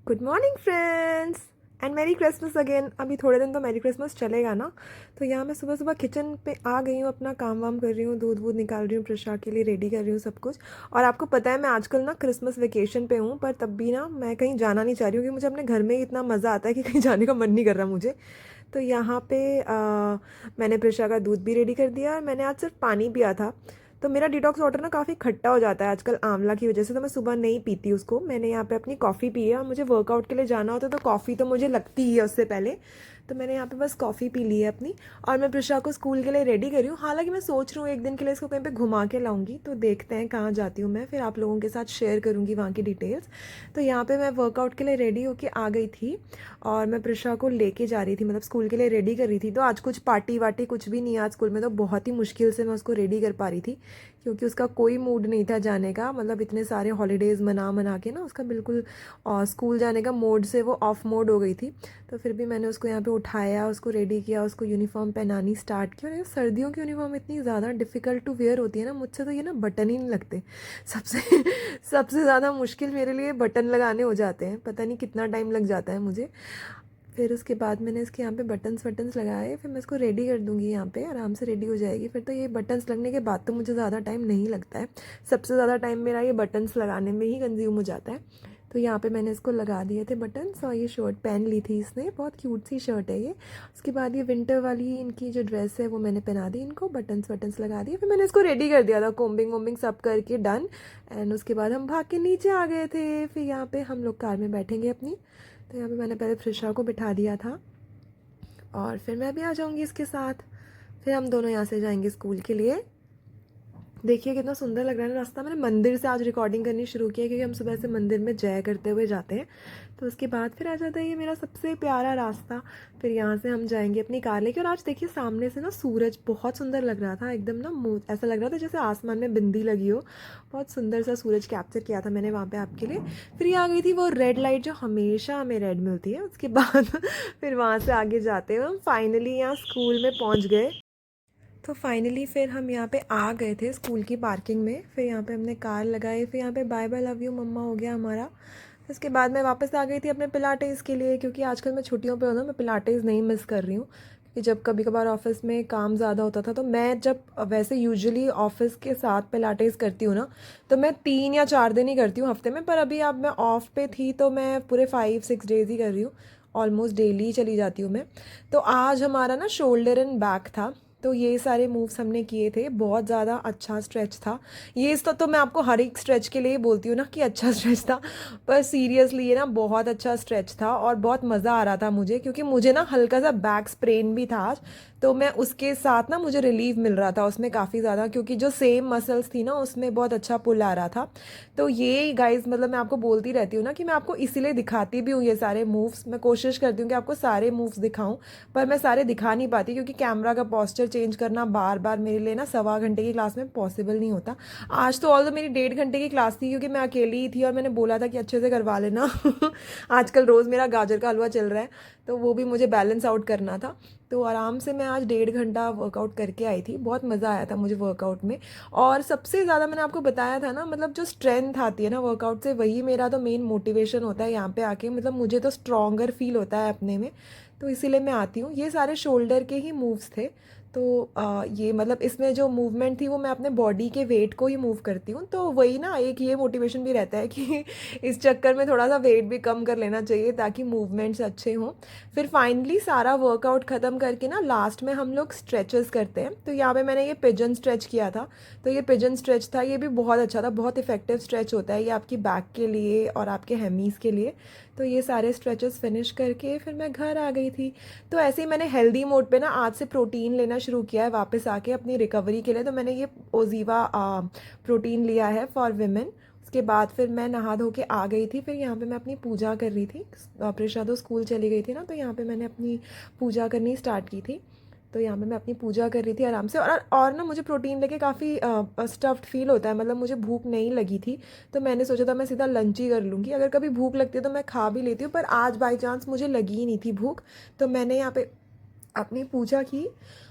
Good morning friends and merry Christmas again. अभी थोड़े दिन तो मैरी क्रिसमस चलेगा ना। तो यहाँ मैं सुबह सुबह किचन पे आ गई हूँ, अपना काम वाम कर रही हूँ, दूध वूध निकाल रही हूँ, प्रशा के लिए रेडी कर रही हूँ सब कुछ। और आपको पता है मैं आजकल ना क्रिसमस वेकेशन पे हूँ, पर तब भी ना मैं कहीं जाना नहीं चाह रही हूँ क्योंकि मुझे अपने घर में ही इतना मज़ा आता है कि कहीं जाने का मन नहीं कर रहा मुझे। तो यहाँ पे मैंने प्रशा का दूध भी रेडी कर दिया और मैंने आज सिर्फ पानी पिया था। तो मेरा डिटॉक्स वाटर ना काफ़ी खट्टा हो जाता है आजकल आंवला की वजह से, तो मैं सुबह नहीं पीती उसको। मैंने यहाँ पे अपनी कॉफ़ी पी है और मुझे वर्कआउट के लिए जाना होता है तो कॉफ़ी तो मुझे लगती ही है उससे पहले। तो मैंने यहाँ पे बस कॉफ़ी पी ली है अपनी। और मैं प्रशा को स्कूल के लिए रेडी कर रही हूँ। हालांकि मैं सोच रही हूँ एक दिन के लिए इसको कहीं पे घुमा के लाऊंगी, तो देखते हैं कहाँ जाती हूँ मैं, फिर आप लोगों के साथ शेयर करूँगी वहाँ की डिटेल्स। तो यहाँ पे मैं वर्कआउट के लिए रेडी होके आ गई थी और मैं प्रशा को लेके जा रही थी, मतलब स्कूल के लिए रेडी कर रही थी। तो आज कुछ पार्टी वार्टी कुछ भी नहीं है आज स्कूल में, तो बहुत ही मुश्किल से मैं उसको रेडी कर पा रही थी क्योंकि उसका कोई मूड नहीं था जाने का। मतलब इतने सारे हॉलीडेज़ मना मना के ना उसका बिल्कुल स्कूल जाने का मोड से वो ऑफ मोड हो गई थी। तो फिर भी मैंने उसको यहाँ पे उठाया, उसको रेडी किया, उसको यूनिफॉर्म पहनानी स्टार्ट की। और ये सर्दियों की यूनिफॉर्म इतनी ज़्यादा डिफ़िकल्ट टू वेयर होती है ना, मुझसे तो ये ना बटन ही नहीं लगते सबसे सबसे ज़्यादा मुश्किल मेरे लिए बटन लगाने हो जाते हैं। पता नहीं कितना टाइम लग जाता है मुझे। फिर उसके बाद मैंने इसके यहाँ पे बटन्स वटन्स लगाए, फिर मैं इसको रेडी कर दूँगी, यहाँ पे आराम से रेडी हो जाएगी। फिर तो ये बटन्स लगने के बाद तो मुझे ज़्यादा टाइम नहीं लगता है। सबसे ज़्यादा टाइम मेरा ये बटन्स लगाने में ही कंज्यूम हो जाता है। तो यहाँ पे मैंने इसको लगा दिए थे बटन्स और ये शर्ट पहन ली थी इसने, बहुत क्यूट सी शर्ट है ये। उसके बाद ये विंटर वाली इनकी जो ड्रेस है वो मैंने पहना दी इनको, बटन्स वटन्स लगा दिए। फिर मैंने इसको रेडी कर दिया था, कोम्बिंग वोम्बिंग सब करके डन। एंड उसके बाद हम भाग के नीचे आ गए थे। फिर यहाँ पे हम लोग कार में बैठेंगे अपनी। तो यहाँ पे मैंने पहले फ्रिशा को बिठा दिया था और फिर मैं भी आ जाऊँगी इसके साथ। फिर हम दोनों यहाँ से जाएंगे स्कूल के लिए। देखिए कितना सुंदर लग रहा है ना रास्ता। मैंने मंदिर से आज रिकॉर्डिंग करनी शुरू की है क्योंकि हम सुबह से मंदिर में जय करते हुए जाते हैं। तो उसके बाद फिर आ जाता है ये मेरा सबसे प्यारा रास्ता। फिर यहाँ से हम जाएंगे अपनी कार लेके। और आज देखिए सामने से ना सूरज बहुत सुंदर लग रहा था, एकदम ना मुँह ऐसा लग रहा था जैसे आसमान में बिंदी लगी हो। बहुत सुंदर सा सूरज कैप्चर किया था मैंने वहाँ पे आपके लिए। फिर ये आ गई थी वो रेड लाइट जो हमेशा हमें रेड मिलती है। उसके बाद फिर वहाँ से आगे जाते हुए हम फाइनली यहाँ स्कूल में पहुँच गए। तो फाइनली फिर हम यहाँ पे आ गए थे स्कूल की पार्किंग में। फिर यहाँ पे हमने कार लगाई, फिर यहाँ पे बाय बाय लव यू मम्मा हो गया हमारा। उसके बाद मैं वापस आ गई थी अपने पिलाटेस के लिए, क्योंकि आजकल मैं छुट्टियों पे हूँ ना, मैं पिलाटेस नहीं मिस कर रही हूँ। कि जब कभी कभार ऑफिस में काम ज़्यादा होता था तो मैं जब वैसे यूजुअली ऑफिस के साथ पिलाटेस करती हूँ ना, तो मैं 3 या 4 दिन ही करती हूँ हफ्ते में। पर अभी अब मैं ऑफ पे थी तो मैं पूरे 5-6 डेज़ ही कर रही हूँ। ऑलमोस्ट डेली चली जाती हूँ मैं। तो आज हमारा ना शोल्डर एंड बैक था, तो ये सारे मूव्स हमने किए थे। बहुत ज़्यादा अच्छा स्ट्रेच था ये। इस तो मैं आपको हर एक स्ट्रेच के लिए बोलती हूँ ना कि अच्छा स्ट्रेच था, पर सीरियसली ये ना बहुत अच्छा स्ट्रेच था और बहुत मज़ा आ रहा था मुझे, क्योंकि मुझे ना हल्का सा बैक स्प्रेन भी था आज। तो मैं उसके साथ ना मुझे रिलीफ मिल रहा था उसमें काफ़ी ज़्यादा, क्योंकि जो सेम मसल्स थी ना उसमें बहुत अच्छा पुल आ रहा था। तो ये गाइज मतलब मैं आपको बोलती रहती हूँ ना कि मैं आपको इसीलिए दिखाती भी हूँ ये सारे मूव्स। मैं कोशिश करती हूँ कि आपको सारे मूव्स दिखाऊँ, पर मैं सारे दिखा नहीं पाती क्योंकि कैमरा का पोस्चर चेंज करना बार बार मेरे लिए ना 1.25 घंटे की क्लास में पॉसिबल नहीं होता। आज तो ऑल मेरी 1.5 घंटे की क्लास थी क्योंकि मैं अकेली ही थी और मैंने बोला था कि अच्छे से करवा लेना आजकल रोज़ मेरा गाजर का हलवा चल रहा है, तो वो भी मुझे बैलेंस आउट करना था। तो आराम से मैं आज 1.5 घंटा वर्कआउट करके आई थी। बहुत मज़ा आया था मुझे वर्कआउट में। और सबसे ज़्यादा मैंने आपको बताया था ना, मतलब जो स्ट्रेंथ आती है ना वर्कआउट से, वही मेरा तो मेन मोटिवेशन होता है यहाँ पे आके। मतलब मुझे तो स्ट्रॉन्गर फील होता है अपने में, तो इसीलिए मैं आती हूँ। ये सारे शोल्डर के ही मूव्स थे। तो ये मतलब इसमें जो मूवमेंट थी वो मैं अपने बॉडी के वेट को ही मूव करती हूँ, तो वही ना एक ये मोटिवेशन भी रहता है कि इस चक्कर में थोड़ा सा वेट भी कम कर लेना चाहिए ताकि मूवमेंट्स अच्छे हों। फिर फाइनली सारा वर्कआउट ख़त्म करके ना लास्ट में हम लोग स्ट्रेचेस करते हैं। तो यहाँ पे मैंने ये पिजन स्ट्रेच किया था। तो ये पिजन स्ट्रेच था, ये भी बहुत अच्छा था, बहुत इफेक्टिव स्ट्रेच होता है ये आपकी बैक के लिए और आपके हेमीज़ के लिए। तो ये सारे स्ट्रेचेस फिनिश करके फिर मैं घर आ गई थी। तो ऐसे ही मैंने हेल्दी मोड पे ना आज से प्रोटीन लेना शुरू किया है वापस आके अपनी रिकवरी के लिए। तो मैंने ये ओजीवा प्रोटीन लिया है फॉर विमेन। उसके बाद फिर मैं नहा धो के आ गई थी। फिर यहाँ पे मैं अपनी पूजा कर रही थी। प्रेशा तो स्कूल चली गई थी ना, तो यहाँ पे मैंने अपनी पूजा करनी स्टार्ट की थी। तो यहाँ पे मैं अपनी पूजा कर रही थी आराम से। और ना मुझे प्रोटीन लेके काफ़ी स्टफ्ड फील होता है, मतलब मुझे भूख नहीं लगी थी। तो मैंने सोचा था मैं सीधा लंच ही कर लूँगी, अगर कभी भूख लगती है तो मैं खा भी लेती हूँ, पर आज बाई चांस मुझे लगी ही नहीं थी भूख। तो मैंने यहाँ पे अपनी पूजा की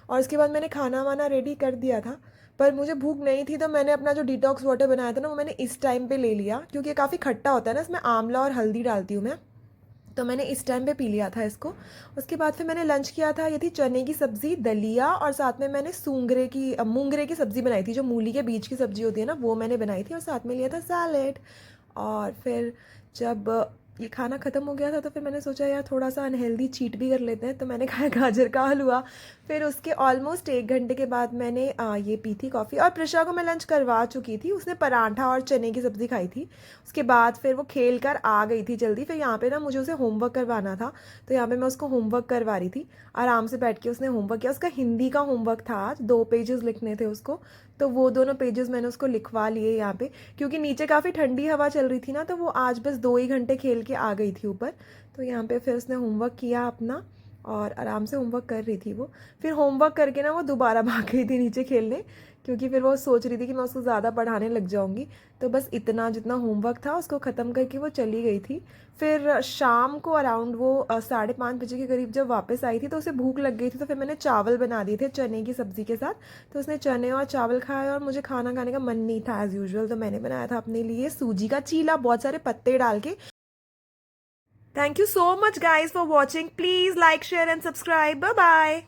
और उसके बाद मैंने खाना वाना रेडी कर दिया था। पर मुझे भूख नहीं थी तो मैंने अपना जो डिटॉक्स वाटर बनाया था ना वो मैंने इस टाइम पे ले लिया, क्योंकि ये काफ़ी खट्टा होता है ना, इसमें आंवला और हल्दी डालती हूँ मैं। तो मैंने इस टाइम पे पी लिया था इसको। उसके बाद फिर मैंने लंच किया था, ये थी चने की सब्ज़ी, दलिया, और साथ में मैंने मूंगरे की सब्ज़ी बनाई थी, जो मूली के बीज की सब्ज़ी होती है ना, वो मैंने बनाई थी, और साथ में लिया था सैलेड। और फिर जब ये खाना ख़त्म हो गया था तो फिर मैंने सोचा यार थोड़ा सा अनहेल्दी चीट भी कर लेते हैं, तो मैंने खाया गाजर का हलवा। फिर उसके ऑलमोस्ट 1 घंटे के बाद मैंने ये पी थी कॉफ़ी, और प्रिशा को मैं लंच करवा चुकी थी, उसने पराठा और चने की सब्ज़ी खाई थी। उसके बाद फिर वो खेल कर आ गई थी जल्दी, फिर यहाँ पे ना मुझे उसे होमवर्क करवाना था, तो यहाँ पे मैं उसको होमवर्क करवा रही थी। आराम से बैठ के उसने होमवर्क किया, उसका हिंदी का होमवर्क था आज, 2 पेजेस लिखने थे उसको, तो वो दोनों पेजेस मैंने उसको लिखवा लिए यहाँ पे, क्योंकि नीचे काफ़ी ठंडी हवा चल रही थी ना, तो वो आज बस 2 ही घंटे खेल के आ गई थी ऊपर। तो यहाँ पे फिर उसने होमवर्क किया अपना, और आराम से होमवर्क कर रही थी वो। फिर होमवर्क करके ना वो दोबारा भाग गई थी नीचे खेलने, क्योंकि फिर वो सोच रही थी कि मैं उसको ज़्यादा पढ़ाने लग जाऊँगी। तो बस इतना जितना होमवर्क था उसको ख़त्म करके वो चली गई थी। फिर शाम को अराउंड वो 5:30 बजे के करीब जब वापस आई थी, तो उसे भूख लग गई थी, तो फिर मैंने चावल बना दिए थे चने की सब्ज़ी के साथ। तो उसने चने और चावल खाए, और मुझे खाना खाने का मन नहीं था एज़ यूजुअल, तो मैंने बनाया था अपने लिए सूजी का चीला, बहुत सारे पत्ते डाल के। Thank you so much guys for watching, please like share and subscribe, bye bye.